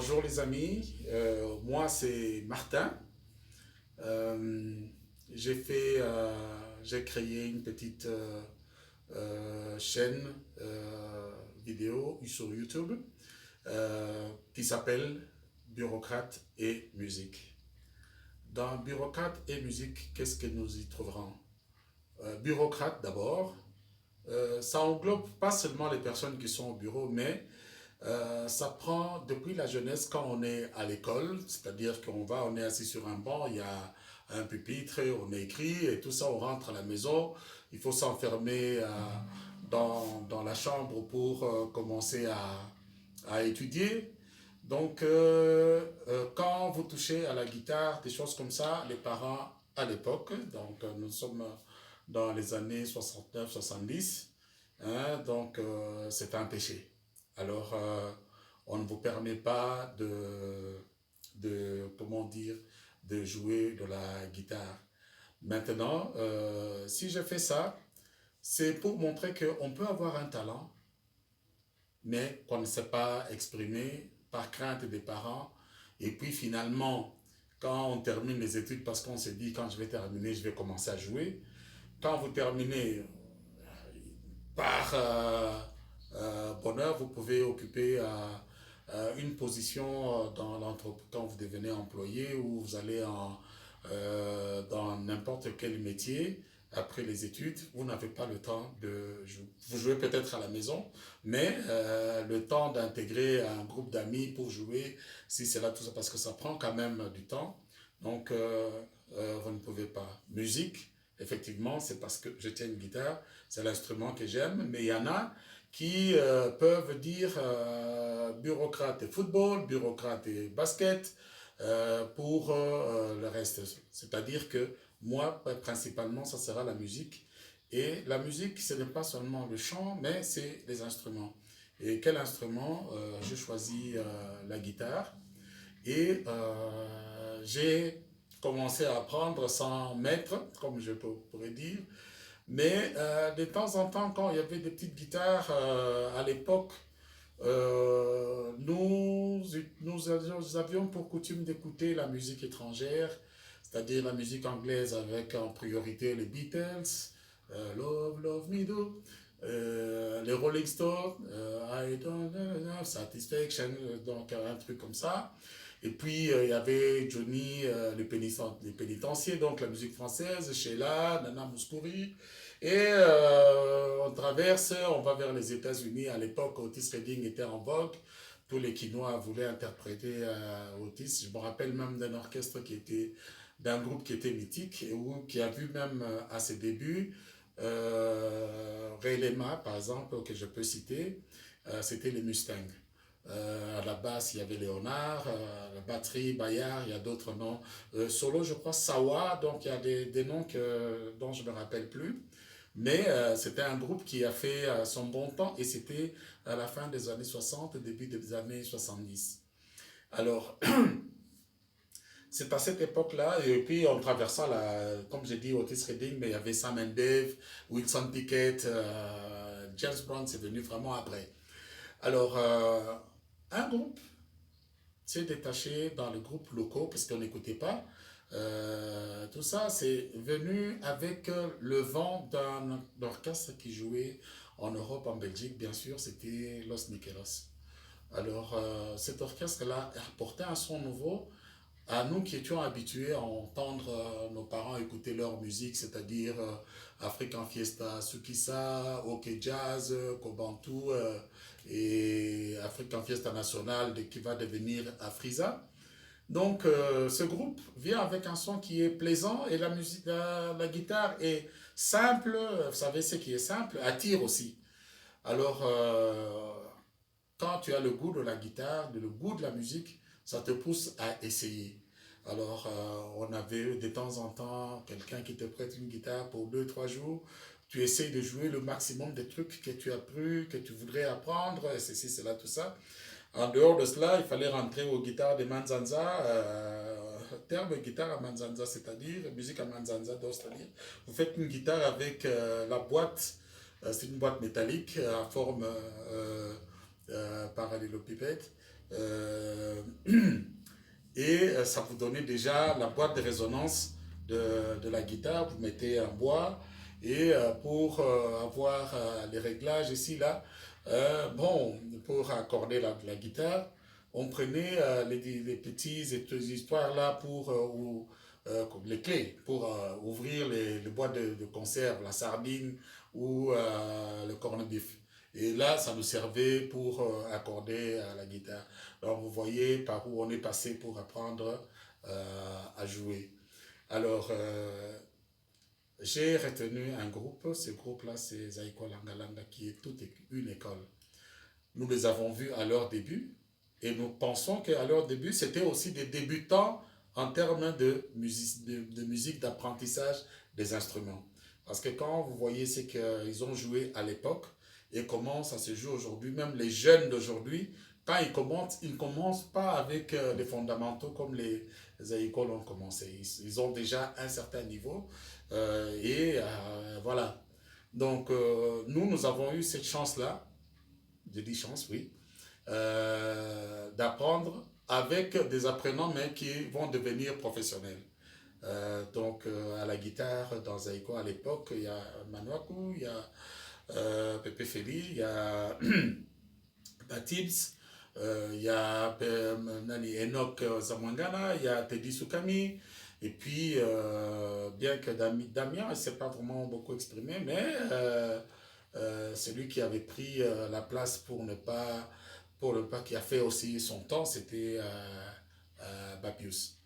Bonjour les amis. Moi c'est Martin. Euh, j'ai créé une petite chaîne vidéo sur YouTube qui s'appelle Bureaucrate et musique. Dans Bureaucrate et musique, qu'est-ce que nous y trouverons? Bureaucrate d'abord, ça englobe pas seulement les personnes qui sont au bureau, mais ça prend depuis la jeunesse quand on est à l'école, c'est-à-dire on est assis sur un banc, il y a un pupitre, on écrit et tout ça, on rentre à la maison, il faut s'enfermer dans la chambre pour commencer à étudier. Donc, quand vous touchez à la guitare, des choses comme ça, les parents à l'époque, donc nous sommes dans les années 69-70, hein, donc c'est un péché. Alors, on ne vous permet pas comment dire, de jouer de la guitare. Maintenant, si je fais ça, c'est pour montrer qu'on peut avoir un talent, mais qu'on ne sait pas exprimer par crainte des parents. Et puis finalement, quand on termine les études, parce qu'on s'est dit, quand je vais terminer, je vais commencer à jouer. Quand vous terminez par bonheur, vous pouvez occuper une position dans l'entreprise quand vous devenez employé ou vous allez dans n'importe quel métier. Après les études, vous n'avez pas le temps de jouer. Vous jouez peut-être à la maison, mais le temps d'intégrer un groupe d'amis pour jouer, si c'est là tout ça, parce que ça prend quand même du temps. Donc, vous ne pouvez pas. Musique, effectivement, c'est parce que je tiens une guitare, c'est l'instrument que j'aime, mais il y en a qui peuvent dire bureaucrate et football, bureaucrate et basket pour le reste. C'est-à-dire que moi, principalement, ça sera la musique. Et la musique, ce n'est pas seulement le chant, mais c'est les instruments. Et quel instrument? Je choisis la guitare. Et j'ai commencé à apprendre sans maître, comme je pourrais dire. Mais de temps en temps, quand il y avait des petites guitares à l'époque, nous avions pour coutume d'écouter la musique étrangère, c'est-à-dire la musique anglaise avec en priorité les Beatles, Love, Love Me Do, les Rolling Stones, I Don't Know, Satisfaction, donc un truc comme ça. Et puis il y avait Johnny, les pénitenciers, donc la musique française, Sheila, Nana Mouskouri. Et on traverse, on va vers les États-Unis. À l'époque, Otis Redding était en vogue. Tous les Quinois voulaient interpréter Otis. Je me rappelle même d'un groupe qui était mythique ou qui a vu même à ses débuts Ray Lema, par exemple, que je peux citer, c'était les Mustangs. À la basse, il y avait Léonard, la batterie, Bayard, il y a d'autres noms. Solo, je crois, Sawa, donc il y a des noms dont je ne me rappelle plus. Mais c'était un groupe qui a fait son bon temps et c'était à la fin des années 60, début des années 70. Alors, c'est à cette époque-là, et puis en traversant, comme j'ai dit, Otis Redding, mais il y avait Sam and Dave, Wilson Pickett, James Brown, c'est venu vraiment après. Alors, un groupe s'est détaché dans les groupes locaux parce qu'on n'écoutait pas. Tout ça, c'est venu avec le vent d'un orchestre qui jouait en Europe, en Belgique, bien sûr, c'était Los Nikelos. Alors, cet orchestre-là apportait un son nouveau à nous qui étions habitués à entendre nos parents écouter leur musique, c'est-à-dire African Fiesta, Sukisa, OK Jazz, Kobantu et African Fiesta National qui va devenir Afrisa. Donc, ce groupe vient avec un son qui est plaisant et la musique, la guitare est simple. Vous savez, ce qui est simple attire aussi. Alors, quand tu as le goût de la guitare, le goût de la musique, ça te pousse à essayer. Alors, on avait de temps en temps quelqu'un qui te prête une guitare pour 2, 3 jours. Tu essayes de jouer le maximum des trucs que tu as appris, que tu voudrais apprendre, et ceci, cela, tout ça. En dehors de cela, il fallait rentrer aux guitares de Manzanza. Terme guitare à Manzanza, c'est-à-dire musique à Manzanza, donc c'est-à-dire vous faites une guitare avec la boîte, c'est une boîte métallique à forme parallélopipède. Euh, et ça vous donnait déjà la boîte de résonance de la guitare. Vous mettez un bois et pour avoir les réglages ici, là, bon, pour accorder la guitare, on prenait les petites histoires là pour les clés pour ouvrir les boîtes de conserve, la sardine ou le corned-beef. Et là, ça nous servait pour accorder la guitare. Donc, vous voyez par où on est passé pour apprendre à jouer. Alors, j'ai retenu un groupe. Ce groupe-là, c'est Zaiko Langalanga, qui est toute une école. Nous les avons vus à leur début et nous pensons qu'à leur début, c'était aussi des débutants en termes de musique, d'apprentissage des instruments. Parce que quand vous voyez ce qu'ils ont joué à l'époque et comment ça se joue aujourd'hui, même les jeunes d'aujourd'hui, quand ils ne commencent pas avec les fondamentaux comme les écoles ont commencé. Ils ont déjà un certain niveau voilà. Donc, nous avons eu cette chance-là, je dis chance, oui, d'apprendre avec des apprenants, mais qui vont devenir professionnels. À la guitare, dans Zaiko à l'époque, il y a Manuaku, il y a Pepe Feli, il y a Batibs, il y a Enoch Zamwangana, il y a Teddy Soukami, et puis bien que Damien ne s'est pas vraiment beaucoup exprimé, mais c'est lui qui avait pris la place pour ne pas, qui a fait aussi son temps, c'était Bapius.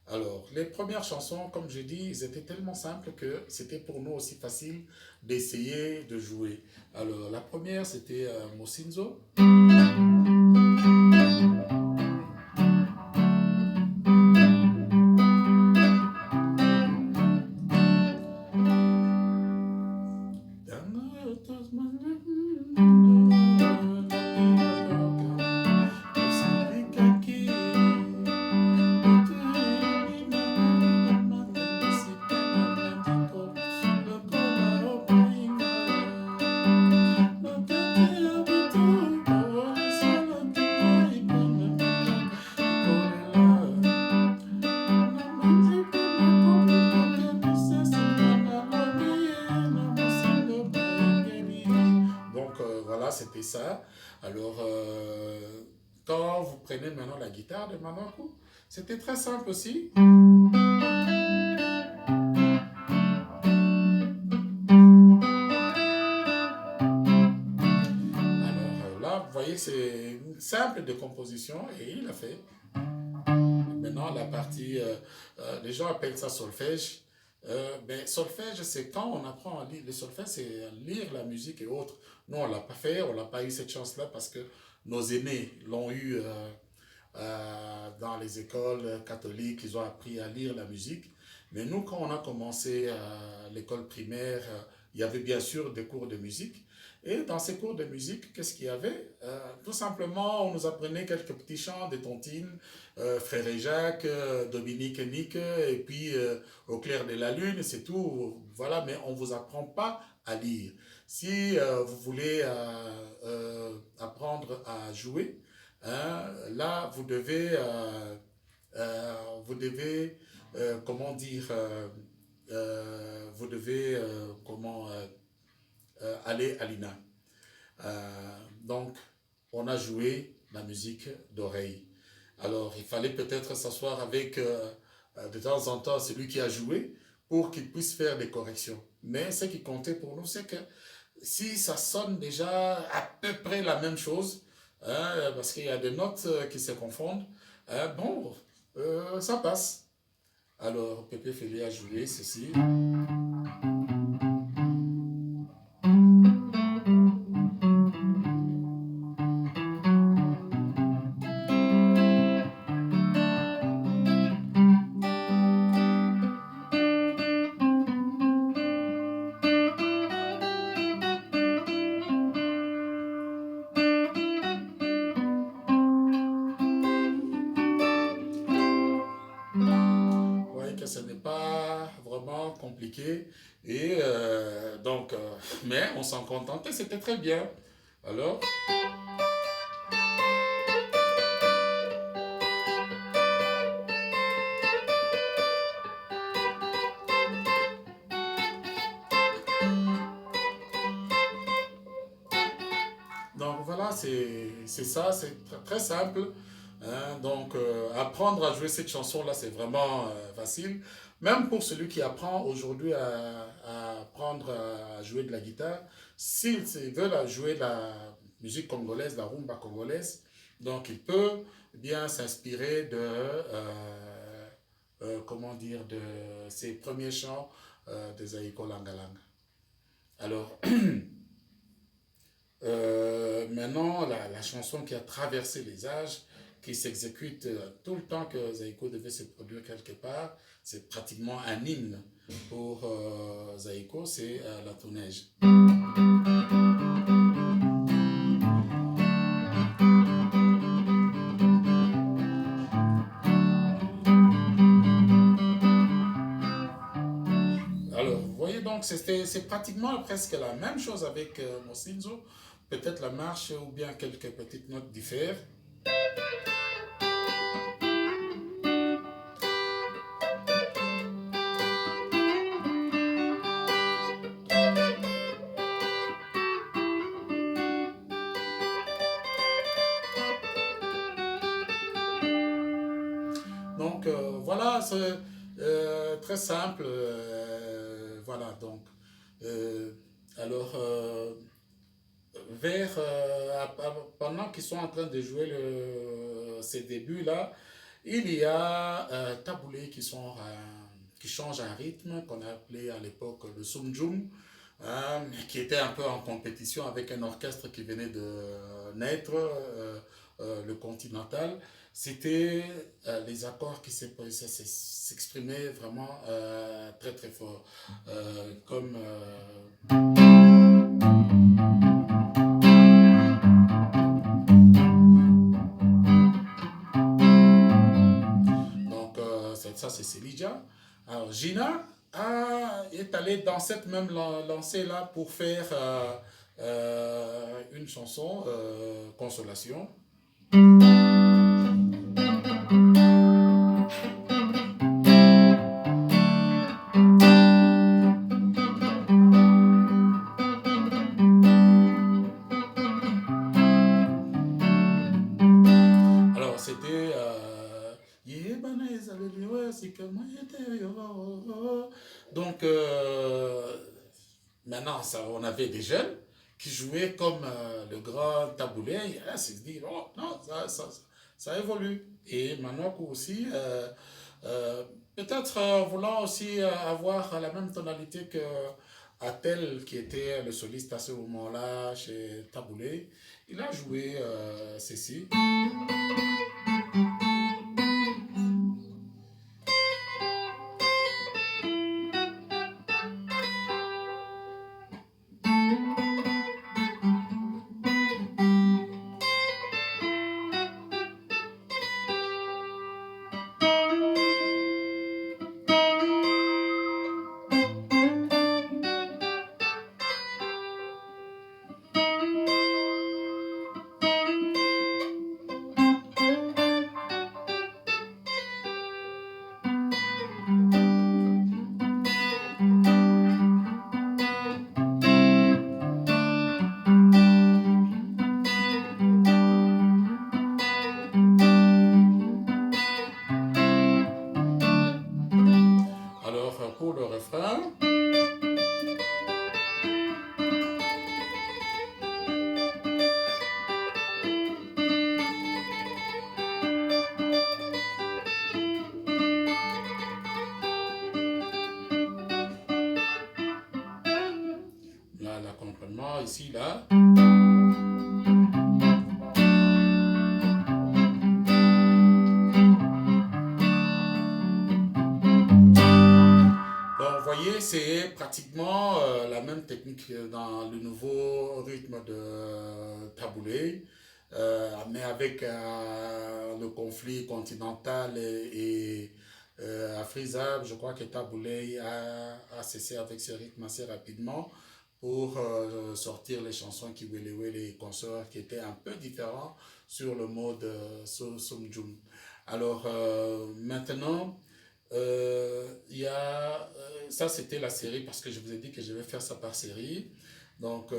Alors, les premières chansons, comme je dis, ils étaient tellement simples que c'était pour nous aussi facile d'essayer de jouer. Alors, la première, c'était Mosinzo. Voilà, c'était ça. Alors, quand vous prenez maintenant la guitare de Manoku, c'était très simple aussi. Alors là, vous voyez, c'est simple de composition et il l'a fait. Maintenant, la partie, les gens appellent ça solfège. Mais solfège, c'est quand on apprend à lire. Le solfège, c'est lire la musique et autres. Nous, on ne l'a pas fait, on n'a pas eu cette chance-là parce que nos aînés l'ont eu dans les écoles catholiques, ils ont appris à lire la musique. Mais nous, quand on a commencé l'école primaire, il y avait bien sûr des cours de musique. Et dans ces cours de musique, qu'est-ce qu'il y avait tout simplement, on nous apprenait quelques petits chants de tontines, Frère et Jacques, Dominique et Nick, et puis Au clair de la lune, c'est tout. Voilà, mais on ne vous apprend pas à lire. Si vous voulez apprendre à jouer, hein, là, vous devez comment dire, vous devez aller à l'INA. Donc, on a joué la musique d'oreille. Alors, il fallait peut-être s'asseoir avec, de temps en temps, celui qui a joué pour qu'il puisse faire des corrections. Mais ce qui comptait pour nous, c'est que si ça sonne déjà à peu près la même chose, hein, parce qu'il y a des notes qui se confondent, hein, bon, ça passe. Alors, Pépé Félix a joué ceci. Vous voyez que ce n'est pas vraiment compliqué. Et mais on s'en contentait, c'était très bien. Alors, Donc voilà, c'est ça, c'est très simple. Hein. Donc apprendre à jouer cette chanson-là, c'est vraiment facile. Même pour celui qui apprend aujourd'hui à apprendre à jouer de la guitare, s'il veut jouer la musique congolaise, la rumba congolaise, donc il peut bien s'inspirer de, comment dire, de ses premiers chants de Zaiko Langalanga. Alors, maintenant, la chanson qui a traversé les âges, qui s'exécute tout le temps que Zaïko devait se produire quelque part, c'est pratiquement un hymne pour Zaïko, c'est La Tournège. Alors, vous voyez donc, c'est pratiquement presque la même chose avec Mosinzo. Peut-être la marche ou bien quelques petites notes diffèrent. Donc voilà, c'est très simple. Voilà, donc. euh, alors, pendant qu'ils sont en train de jouer ces débuts-là, il y a taboulés qui changent un rythme qu'on a appelé à l'époque le sumjum, qui était un peu en compétition avec un orchestre qui venait de naître, le Continental. C'était les accords qui s'exprimaient vraiment très très fort, comme donc ça c'est Selija. Alors Gina est allée dans cette même lancée-là pour faire une chanson, Consolation. Alors c'était donc maintenant ça, on avait des jeunes qui jouaient comme le grand taboulé. Et là, c'est se dit, oh non, ça évolue. Et Manoko aussi, peut-être voulant aussi avoir la même tonalité que Atel, qui était le soliste à ce moment-là chez Taboulé, il a joué ceci. Alors, pour le refrain, là, l'accompagnement ici, là. Donc, vous voyez, c'est pratiquement la même technique dans le nouveau rythme de taboulé, mais avec le conflit continental et Afrizab, je crois que taboulé a cessé avec ce rythme assez rapidement pour sortir les chansons qui et consorts qui étaient un peu différents sur le mode Sumjum. Alors maintenant, il y a, ça c'était la série parce que je vous ai dit que je vais faire ça par série. Donc,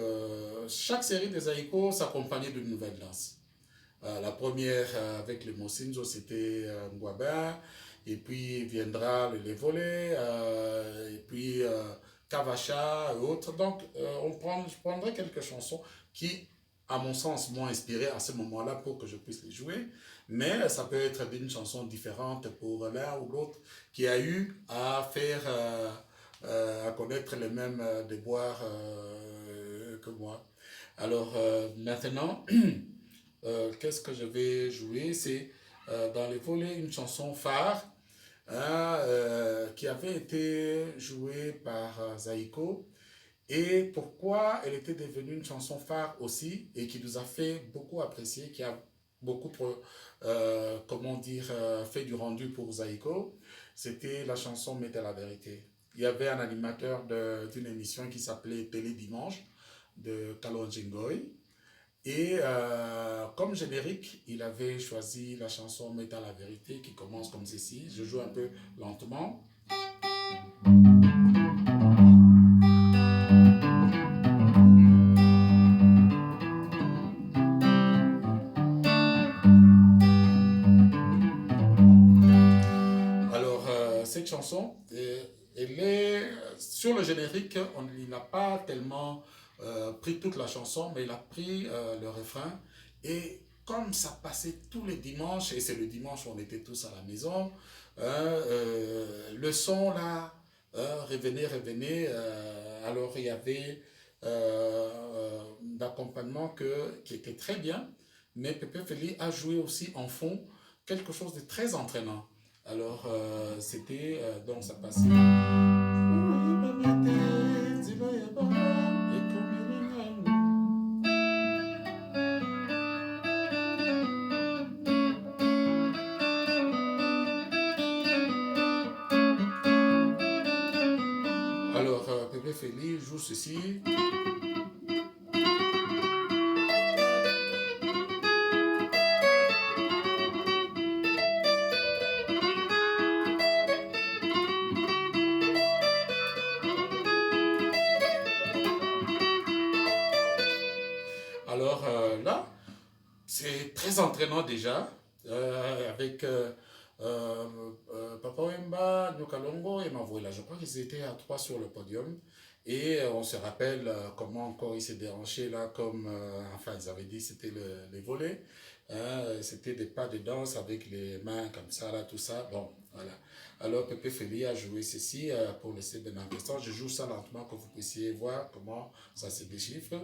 chaque série des Aïko s'accompagnait d'une nouvelle danse. La première avec le Mosinzo, c'était Ngwaba, et puis viendra le Lévolé, et puis Kavacha et autres. Donc, je prendrai quelques chansons qui, à mon sens, m'ont inspiré à ce moment-là pour que je puisse les jouer. Mais ça peut être d'une chanson différente pour l'un ou l'autre qui a eu à faire, à connaître les mêmes déboires que moi. Alors maintenant, qu'est-ce que je vais jouer? C'est dans les volets une chanson phare hein, qui avait été jouée par Zaiko. Et pourquoi elle était devenue une chanson phare aussi et qui nous a fait beaucoup apprécier, qui a beaucoup, comment dire, fait du rendu pour Zaiko, c'était la chanson Mettez la vérité. Il y avait un animateur d'une émission qui s'appelait Télé Dimanche de Kalonjingoy. Et comme générique, il avait choisi la chanson Mettez la vérité qui commence comme ceci. Je joue un peu lentement. Alors, cette chanson, elle est sur le générique, il n'a pas tellement pris toute la chanson, mais il a pris le refrain. Et comme ça passait tous les dimanches, et c'est le dimanche où on était tous à la maison, le son là revenait, revenait. Alors, il y avait d'accompagnement qui était très bien, mais Pepe Feli a joué aussi en fond quelque chose de très entraînant. Alors, c'était, donc ça passait. Alors, Pepe Feli joue ceci. Alors là, c'est très entraînant déjà, avec Papa Wemba, Nyokalongo et Mavoila. Je crois qu'ils étaient à trois sur le podium. Et on se rappelle comment encore ils s'est dérangé là, comme, enfin ils avaient dit c'était les volets. Hein, c'était des pas de danse avec les mains comme ça, là, tout ça. Bon, voilà. Alors Pepe Feli a joué ceci pour le C de l'orchestre. Je joue ça lentement que vous puissiez voir comment ça se déchiffre.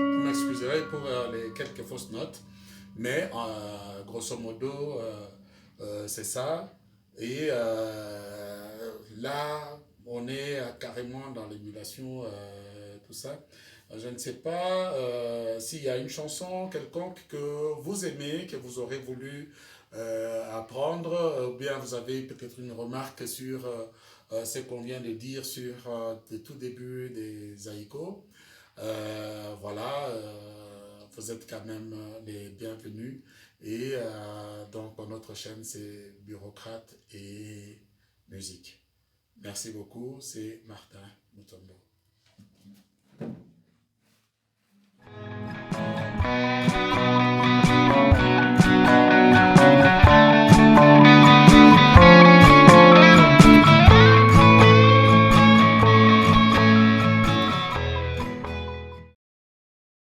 Vous m'excuserez pour les quelques fausses notes, mais grosso modo, c'est ça. Et là, on est carrément dans l'émulation, tout ça. Je ne sais pas s'il y a une chanson quelconque que vous aimez, que vous aurez voulu apprendre, ou bien vous avez peut-être une remarque sur ce qu'on vient de dire sur le tout début des Aïko. Voilà, vous êtes quand même les bienvenus. Et donc, notre chaîne, c'est Bureaucrate et Musique. Merci beaucoup, c'est Martin Mutombo.